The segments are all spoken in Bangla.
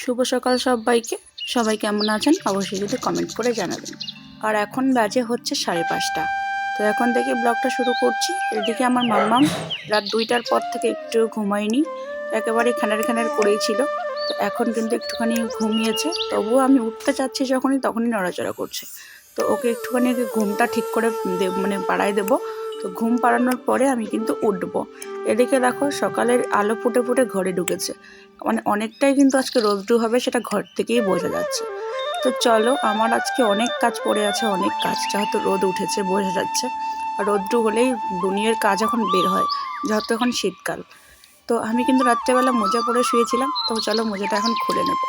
শুভ সকাল সবাইকে। সবাই কেমন আছেন অবশ্যই যদি কমেন্ট করে জানাবেন। আর এখন বাজে হচ্ছে 5:30। তো এখন থেকে ব্লগটা শুরু করছি। এদিকে আমার মাম্মাম রাত 2টার পর থেকে একটু ঘুমায়নি, একেবারে খানের করেই ছিল। তো এখন কিন্তু একটুখানি ঘুমিয়েছে, তবুও আমি উঠতে চাচ্ছি তখনই নড়াচড়া করছে। তো ওকে একটুখানি ঘুমটা ঠিক করে পাড়ায় দেবো। তো ঘুম পাড়ানোর পরে আমি কিন্তু উঠবো। এদিকে দেখো সকালের আলো ফুটে ফুটে ঘরে ঢুকেছে, অনেকটাই কিন্তু আজকে রোদ্দুর হবে, সেটা ঘর থেকেই বোঝা যাচ্ছে। তো চলো, আমার আজকে অনেক কাজ পড়ে আছে, অনেক কাজ, যেহেতু রোদ উঠেছে বোঝা যাচ্ছে। আর রোদ্দুর হলেই দুনিয়ার কাজ এখন বের হয়, যেহেতু এখন শীতকাল। তো আমি কিন্তু রাত্রেবেলা মোজা পরে শুয়েছিলাম, তো চলো মোজাটা এখন খুলে নেব।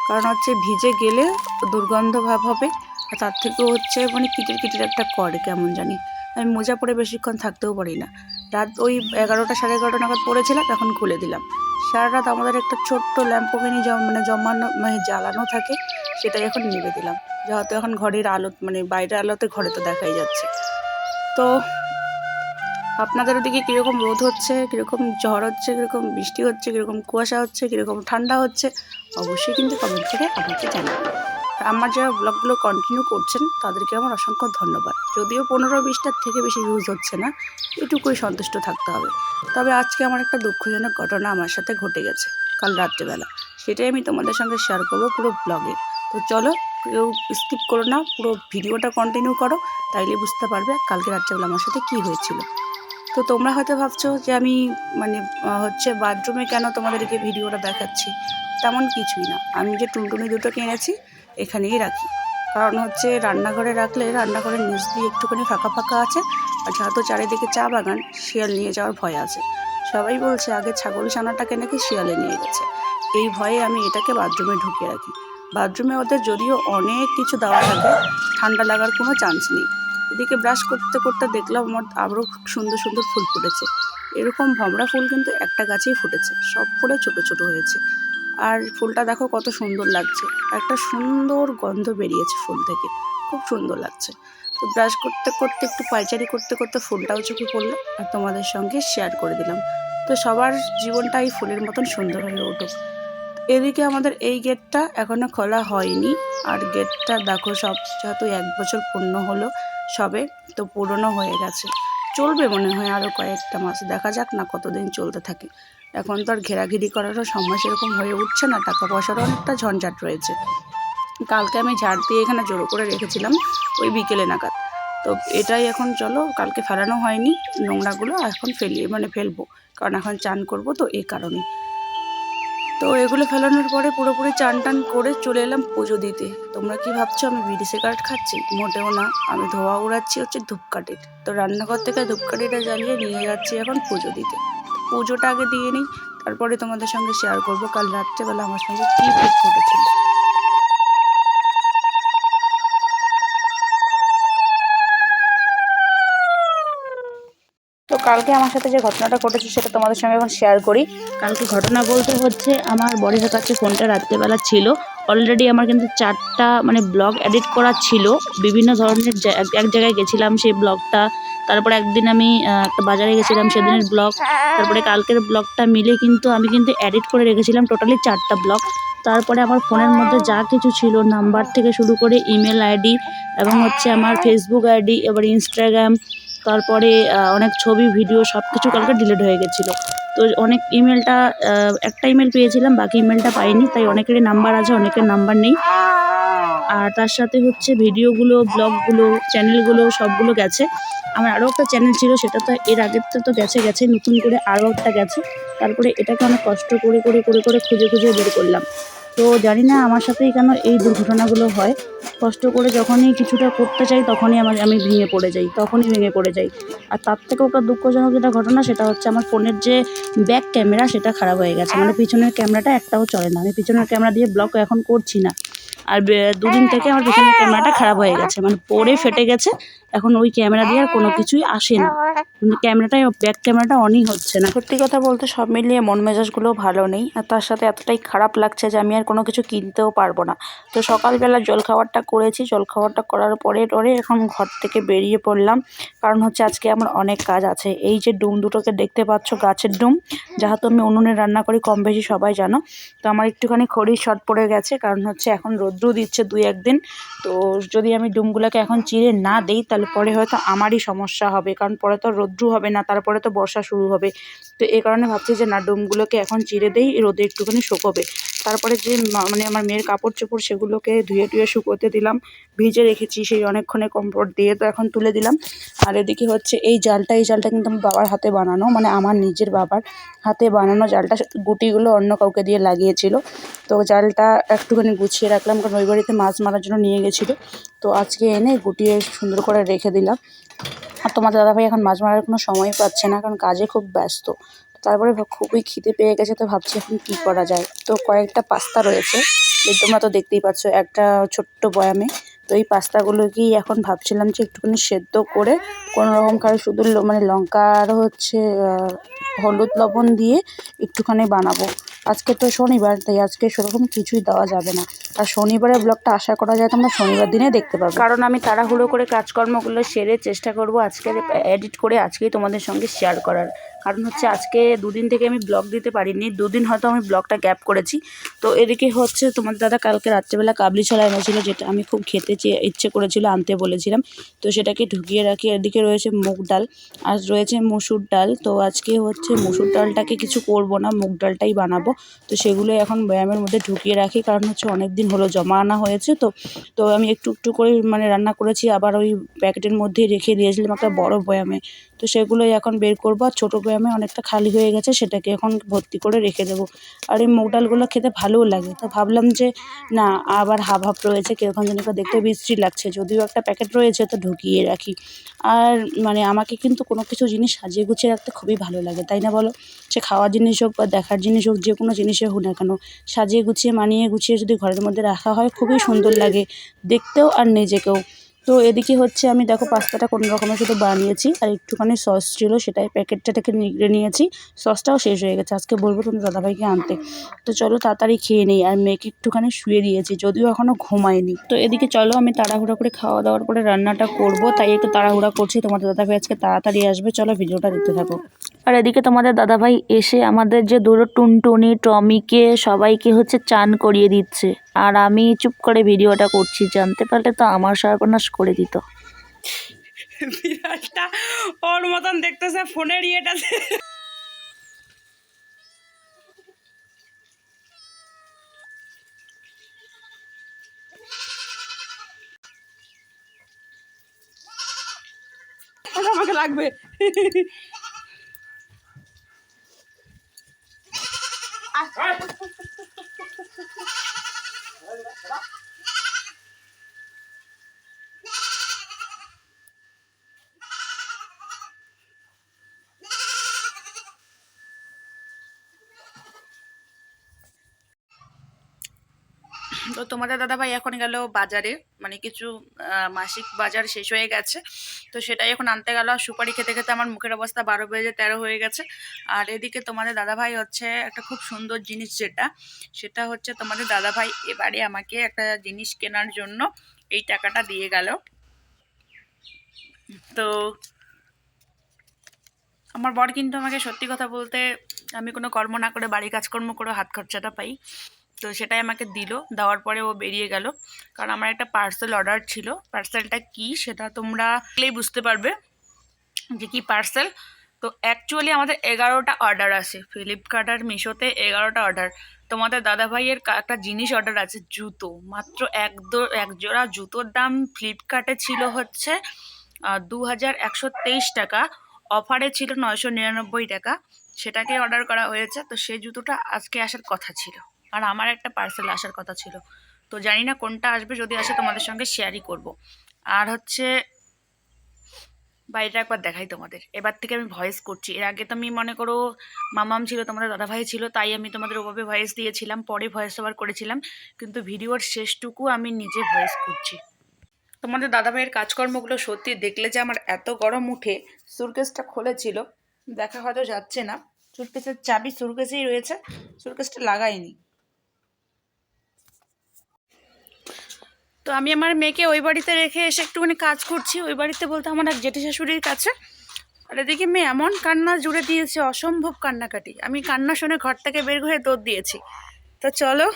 কারণ হচ্ছে ভিজে গেলে দুর্গন্ধ ভাব হবে, আর তার থেকেও হচ্ছে কিটির কিটির একটা করে কেমন জানি। আমি মোজা পরে বেশিক্ষণ থাকতেও পারি না। রাত ওই 11টা 11:30 নাগাদ পড়েছিলাম, এখন খুলে দিলাম। সারা রাত আমাদের একটা ছোট্ট ল্যাম্পোখানি জমানো জ্বালানো থাকে, সেটাই এখন নিভে দিলাম, যেহেতু এখন ঘরের আলো বাইরের আলোতে ঘরে তো দেখাই যাচ্ছে। তো আপনাদের ওদিকে কীরকম রোদ হচ্ছে, কীরকম ঝড় হচ্ছে, কীরকম বৃষ্টি হচ্ছে, কীরকম কুয়াশা হচ্ছে, কীরকম ঠান্ডা হচ্ছে, অবশ্যই কিন্তু কমেন্ট করে আমাকে জানাবেন। আমার যারা ব্লগগুলো কন্টিনিউ করছেন তাদেরকে আমার অসংখ্য ধন্যবাদ। যদিও 15-20টার থেকে বেশি ভিউজ হচ্ছে না, এটুকুই সন্তুষ্ট থাকতে হবে। তবে আজকে আমার একটা দুঃখজনক ঘটনা আমার সাথে ঘটে গেছে কাল রাত্রেবেলা, সেটাই আমি তোমাদের সঙ্গে শেয়ার করবো পুরো ব্লগে। তো চলো, কেউ স্কিপ করো না, পুরো ভিডিওটা কন্টিনিউ করো, তাইলে বুঝতে পারবে কালকে রাত্রেবেলা আমার সাথে কী হয়েছিল। তো তোমরা হয়তো ভাবছো যে আমি বাথরুমে কেন তোমাদেরকে ভিডিওটা দেখাচ্ছি। তেমন কিছুই না, আমি যে টুনটুনি দুটো কিনেছি এখানেই রাখি। কারণ হচ্ছে রান্নাঘরে রাখলে রান্নাঘরের নিচ দিয়ে একটুখানি ফাঁকা ফাঁকা আছে, আর যেহেতু চারিদিকে চা বাগান, শিয়াল নিয়ে যাওয়ার ভয় আছে। সবাই বলছে আগে ছাগল ছানাটাকে নাকি শিয়ালে নিয়ে গেছে, এই ভয়ে আমি এটাকে বাথরুমে ঢুকিয়ে রাখি। বাথরুমে ওদের যদিও অনেক কিছু দেওয়া থাকে, ঠান্ডা লাগার কোনো চান্স নেই। এদিকে ব্রাশ করতে করতে দেখলাম আমার আরও সুন্দর সুন্দর ফুল ফুটেছে। এরকম ভমরা ফুল কিন্তু একটা গাছেই ফুটেছে, সব ফুলে ছোট ছোট হয়েছে। আর ফুলটা দেখো কত সুন্দর লাগছে, একটা সুন্দর গন্ধ বেরিয়েছে ফুল থেকে, খুব সুন্দর লাগছে। তো ব্রাশ করতে করতে একটু পায়চারি করতে করতে ফুলটাও চোখে পড়লো, আর তোমাদের সঙ্গে শেয়ার করে দিলাম। তো সবার জীবনটা এই ফুলের মতন সুন্দর হয়ে উঠুক। এদিকে আমাদের এই গেটটা এখনো খোলা হয়নি, আর গেটটা দেখো সব যেহেতু 1 বছর পূর্ণ হলো সবে, তো পুরনো হয়ে গেছে। চলবে মনে হয় আরও কয়েকটা মাস, দেখা যাক না কতদিন চলতে থাকে। এখন তো আর ঘেরাঘিরি করারও সময় সেরকম হয়ে উঠছে না, টাকা পয়সারও অনেকটা ঝঞ্ঝাট রয়েছে। কালকে আমি ঝাড় দিয়ে এখানে জড়ো করে রেখেছিলাম ওই বিকেলে নাগাদ। তো এটাই এখন চলো, কালকে ফেলানো হয়নি নোংরাগুলো, এখন ফেলবো, কারণ এখন চান করব, তো এই কারণে। তো এগুলো ফেলানোর পরে পুরোপুরি চান টান করে চলে এলাম পুজো দিতে। তোমরা কি ভাবছো আমি বিড়ি সিগারেট খাচ্ছি? মোটেও না, আমি ধোয়া উড়াচ্ছি হচ্ছে ধূপকাঠির। তো রান্নাঘর থেকে ধূপকাঠিটা জ্বালিয়ে নিয়ে যাচ্ছি এখন পুজো দিতে। পুজোটা আগে দিয়ে নিই, তারপরে তোমাদের সঙ্গে শেয়ার করবো কাল রাত্রেবেলা আমার সঙ্গে কী ভূত ঘটেছিল। তো কালকে আমার সাথে যে ঘটনাটা ঘটেছে সেটা তোমাদের সঙ্গে এখন শেয়ার করি। কালকে ঘটনা বলতে হচ্ছে, আমার বরের কাছে ফোনটা রাত্রেবেলা ছিল। অলরেডি আমার কিন্তু 4টা ব্লগ এডিট করা ছিল, বিভিন্ন ধরনের এক জায়গায় গেছিলাম সেই ব্লগটা, তারপরে একদিন আমি একটা বাজারে গেছিলাম সেদিনের ব্লগ, তারপরে কালকের ব্লগটা মিলে কিন্তু আমি এডিট করে রেখেছিলাম টোটালি 4টা ব্লগ। তারপরে আমার ফোনের মধ্যে যা কিছু ছিল, নাম্বার থেকে শুরু করে ইমেল আইডি এবং হচ্ছে আমার ফেসবুক আইডি, এবার ইনস্টাগ্রাম, তারপরে অনেক ছবি ভিডিও সব কিছু কালকে ডিলিট হয়ে গেছিলো। তো অনেক ইমেলটা, একটা ইমেল পেয়েছিলাম, বাকি ইমেলটা পাইনি, তাই অনেকেরই নাম্বার আছে, অনেকের নাম্বার নেই। আর তার সাথে হচ্ছে ভিডিওগুলো, ব্লগগুলো, চ্যানেলগুলো সবগুলো গেছে। আমার আরও একটা চ্যানেল ছিল, সেটা তো এর আগেরটা তো গেছে, নতুন করে আরও একটা গেছে। তারপরে এটাকে অনেক কষ্ট করে খুঁজে বের করলাম। তো জানি না আমার সাথেই কেন এই দুর্ঘটনাগুলো হয়। কষ্ট করে যখনই কিছুটা করতে চাই তখনই আমি ভেঙে পড়ে যাই। আর তার থেকেও একটা দুঃখজনক যেটা ঘটনা, সেটা হচ্ছে আমার ফোনের যে ব্যাক ক্যামেরা সেটা খারাপ হয়ে গেছে, পিছনের ক্যামেরাটা একটাও চলে না। আমি পিছনের ক্যামেরা দিয়ে ব্লগ এখন করছি না, আর দুদিন থেকে আমার পিছনের ক্যামেরাটা খারাপ হয়ে গেছে, মানে পড়ে ফেটে গেছে। এখন ওই ক্যামেরা দিয়ে আর কোনো কিছুই আসে না, কিন্তু ক্যামেরাটাই ব্যাক ক্যামেরাটা অনই হচ্ছে না। সত্যি কথা বলতে সব মিলিয়ে মন মেজাজগুলো ভালো নেই, আর তার সাথে এতটাই খারাপ লাগছে যে আমি আর কোনো কিছু কিনতেও পারবো না। তো সকালবেলা জলখাবারটা করেছি, জলখাবারটা করার পরে এখন ঘর থেকে বেরিয়ে পড়লাম, কারণ হচ্ছে আজকে আমার অনেক কাজ আছে। এই যে ডুম দুটোকে দেখতে পাচ্ছ, গাছের ডুম, যাহা তো আমি উনুনে রান্না করি কম বেশি সবাই জানো। তো আমার একটুখানি খড়ির শর্ট পড়ে গেছে, কারণ হচ্ছে এখন রৌদ্র দিচ্ছে 2-1 দিন। তো যদি আমি ডুমগুলোকে এখন চিড়ে না দিই তাহলে পরে হয়তো আমারই সমস্যা হবে, কারণ পরে তো রৌদ্র হবে না, তারপরে তো বর্ষা শুরু হবে। তো এই কারণে ভাবছি যে না, ডুমগুলোকে এখন চিড়ে দেই, রোদে একটুখানি শুকোবে। তারপরে যে মানে আমার মেয়ের কাপড় চোপড় সেগুলোকে ধুয়ে টুয়ে শুকোতে দিলাম, ভিজে রেখেছি সেই অনেকক্ষণে কমফোর্ট দিয়ে, তো এখন তুলে দিলাম। আর এদিকে হচ্ছে এই জালটা কিন্তু আমার বাবার হাতে বানানো, মানে আমার নিজের বাবার হাতে বানানো জালটা। গুটিগুলো অন্য কাউকে দিয়ে লাগিয়েছিল, তো জালটা একটুখানি গুছিয়ে রাখলাম, কারণ ওই বাড়িতে মাছ মারার জন্য নিয়ে গেছিলো। তো আজকে এনে গুটিয়ে সুন্দর করে রেখে দিলাম। আর তোমাদের দাদাভাই এখন মাছ মারার কোনো সময় পাচ্ছে না, কারণ কাজে খুব ব্যস্ত। তারপরে খুবই খিদে পেয়ে গেছে, তো ভাবছি এখন কী করা যায়। তো কয়েকটা পাস্তা রয়েছে, তোমরা তো দেখতেই পাচ্ছ একটা ছোট্ট বয়ামে। তো এই পাস্তাগুলোকেই এখন ভাবছিলাম যে একটুখানি সেদ্ধ করে কোনো রকম করে শুধু মানে লঙ্কা আর হচ্ছে হলুদ লবণ দিয়ে একটুখানি বানাবো। আজকে তো শনিবার, তাই আজকে সেরকম কিছুই দেওয়া যাবে না। আর শনিবারের ব্লগটা আশা করা যায় তোমরা শনিবার দিনে দেখতে পাবে, কারণ আমি তাড়াহুড়ো করে কাজকর্মগুলো সেরে চেষ্টা করব আজকে এডিট করে আজকেই তোমাদের সঙ্গে শেয়ার করার। কারণ হচ্ছে আজকে 2 দিন থেকে আমি ব্লগ দিতে পারিনি, 2 দিন হয়তো আমি ব্লগটা গ্যাপ করেছি। তো এদিকে হচ্ছে তোমার দাদা কালকে রাত্রেবেলা কাবলি ছোলা এনেছিলো, যেটা আমি খুব খেতে ইচ্ছে করেছিল, আনতে বলেছিলাম। তো সেটাকে ঢুকিয়ে রাখি। এদিকে রয়েছে মুগ ডাল আর রয়েছে মুসুর ডাল। তো আজকে হচ্ছে মুসুর ডালটাকে কিছু করব না, মুগ ডালটাই বানাবো। তো সেগুলো এখন বয়ামের মধ্যে ঢুকিয়ে রাখি, কারণ হচ্ছে অনেক দিন হলো জমা আনা হয়েছে। তো আমি একটু একটু করে মানে রান্না করেছি, আবার ওই প্যাকেটের মধ্যেই রেখে দিয়েছিলাম একটা বড় বয়ামে। তো সেগুলোই এখন বের করবো, আর ছোটো বয়ামে অনেকটা খালি হয়ে গেছে, সেটাকে এখন ভর্তি করে রেখে দেবো। আর এই মুগ ডালগুলো খেতে ভালোও লাগে, তো ভাবলাম যে না, আবার হাফ হাফ রয়েছে, কীরকম যেন দেখতে বিশ্রী লাগছে, যদিও একটা প্যাকেট রয়েছে, তো ঢুকিয়ে রাখি। আর মানে আমাকে কিন্তু কোনো কিছু জিনিস সাজিয়ে গুছিয়ে রাখতে খুবই ভালো লাগে, তাই না বলো? সে খাওয়ার জিনিস হোক বা দেখার জিনিস হোক, যে কোনো জিনিসে হোক না কেন, সাজিয়ে গুছিয়ে মানিয়ে গুছিয়ে যদি ঘরের মধ্যে রাখা হয় খুবই সুন্দর লাগে দেখতেও আর নিজেকেও। তো এদিকে হচ্ছে আমি দেখো পাস্তাটা কোনো রকমের শুধু বানিয়েছি, আর একটুখানি সস ছিল সেটাই প্যাকেটটাকে নিগড়ে নিয়েছি। সসটাও শেষ হয়ে গেছে, আজকে বলবো তোমার দাদাভাইকে আনতে। তো চলো তাড়াতাড়ি খেয়ে নিই, আর মেয়েকে একটুখানি শুয়ে দিয়েছি, যদিও এখনও ঘুমায়নি। তো এদিকে চলো আমি তাড়াহুড়া করে খাওয়া দাওয়ার পরে রান্নাটা করব, তাই একটু তাড়াহুড়া করছি। তোমাদের দাদাভাই আজকে তাড়াতাড়ি আসবে, চলো ভিডিওটা দেখতে থাকো। আর এদিকে তোমাদের দাদাভাই এসে আমাদের যে দুটো টুনটুনি টমিকে সবাইকে হচ্ছে চান করিয়ে দিচ্ছে, আর আমি চুপ করে ভিডিওটা করছি, জানতে পারলে তো আমার সর্বনাশ করে দিত। বিড়ালটা ওর মতন দেখতেছে ফোনের ইয়েটাতে। আমাকে লাগবে। তো তোমাদের দাদাভাই এখন গেল বাজারে, মানে কিছু মাসিক বাজার শেষ হয়ে গেছে, তো সেটাই এখন আনতে গেল। সুপারি খেতে খেতে আমার মুখের অবস্থা 12 বেজে 13 হয়ে গেছে। আর এদিকে তোমাদের দাদাভাই হচ্ছে একটা খুব সুন্দর জিনিস, সেটা হচ্ছে তোমাদের দাদাভাই এবারে আমাকে একটা জিনিস কেনার জন্য এই টাকাটা দিয়ে গেল। তো আমার বর কিন্তু আমাকে সত্যি কথা বলতে, আমি কোনো কর্ম না করে বাড়ি কাজকর্ম করে হাত খরচাটা পাই, তো সেটাই আমাকে দিল। দেওয়ার পরে ও বেরিয়ে গেল, কারণ আমার একটা পার্সেল অর্ডার ছিল। পার্সেলটা কি সেটা তোমরা বুঝতে পারবে যে কি পার্সেল। তো অ্যাকচুয়ালি আমাদের 11টা অর্ডার আছে, ফ্লিপকার্ট আর মিশোতে 11টা অর্ডার। তোমাদের দাদাভাইয়ের একটা জিনিস অর্ডার আছে, জুতো। মাত্র এক জোড়া জুতোর দাম ফ্লিপকার্টে ছিল হচ্ছে 2123 টাকা, অফারে ছিল 999 টাকা, সেটাকে অর্ডার করা হয়েছে। তো সেই জুতোটা আজকে আসার কথা ছিল, আর আমার একটা পার্সেল আসার কথা ছিল। তো জানি না কোনটা আসবে, যদি আসে তোমাদের সঙ্গে শেয়ারই করব। আর হচ্ছে বাইরেটা একবার দেখাই তোমাদের। এবার থেকে আমি ভয়েস করছি। এর আগে তো আমি মনে করো মামাম ছিল, তোমাদের দাদাভাই ছিল, তাই আমি তোমাদের ওভাবে ভয়েস দিয়েছিলাম, পরে ভয়েস ওভার করেছিলাম, কিন্তু ভিডিওর শেষটুকু আমি নিজে ভয়েস করছি। তোমাদের দাদাভাইয়ের কাজকর্মগুলো সত্যি দেখলে যে আমার এত গরম উঠে। সুটকেসটা খুলেছিল, দেখা হয়তো যাচ্ছে না, সুটকেসের চাবি সুটকেসেই রয়েছে, সুটকেসটা লাগাইনি। তো আমি আমার মেয়েকে ওই বাড়িতে রেখে এসে একটুখানি কাজ করছি, ওই বাড়িতে বলতে আমার এক জেঠি শাশুড়ির কাছে। আর এদিকে মেয়ে এমন কান্না জুড়ে দিয়েছে, অসম্ভব কান্নাকাটি। আমি কান্না শুনে ঘর থেকে বের হয়ে দৌড় দিয়েছি। তো চলো,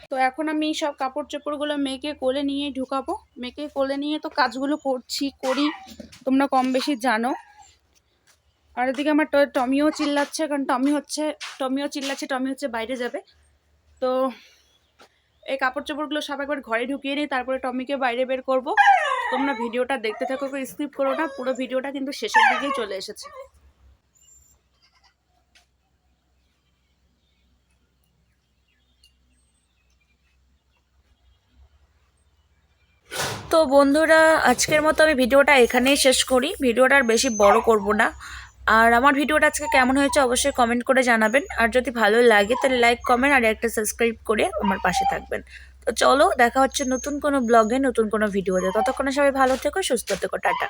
তো এখন আমি সব কাপড় চোপড়গুলো মেয়েকে কোলে নিয়ে ঢুকাবো। মেয়েকে কোলে নিয়ে তো কাজগুলো করি, তোমরা কম বেশি জানো। আর এদিকে আমার টমিও চিল্লাচ্ছে, কারণ টমি হচ্ছে বাইরে যাবে। তো এই কাপড় চোপড়গুলো সব একবার ঘরে ঢুকিয়ে নিই, তারপরে টমিকে বাইরে বের করব। তোমরা ভিডিওটা দেখতে থাকো, স্কিপ করো না, পুরো ভিডিওটা কিন্তু শেষের দিকেই চলে এসেছে। তো বন্ধুরা, আজকের মতো আমি ভিডিওটা এখানেই শেষ করি। ভিডিওটা আর বেশি বড় করব না। আর আমার ভিডিওটা আজকে কেমন হয়েছে অবশ্যই কমেন্ট করে জানাবেন। আর যদি ভালো লাগে তাহলে লাইক, কমেন্ট আর একটা সাবস্ক্রাইব করে আমার পাশে থাকবেন। তো চলো, দেখা হচ্ছে নতুন কোনো ব্লগে, নতুন কোনো ভিডিওতে। ততক্ষণে সবাই ভালো থেকো, সুস্থ থেকো, টাটা।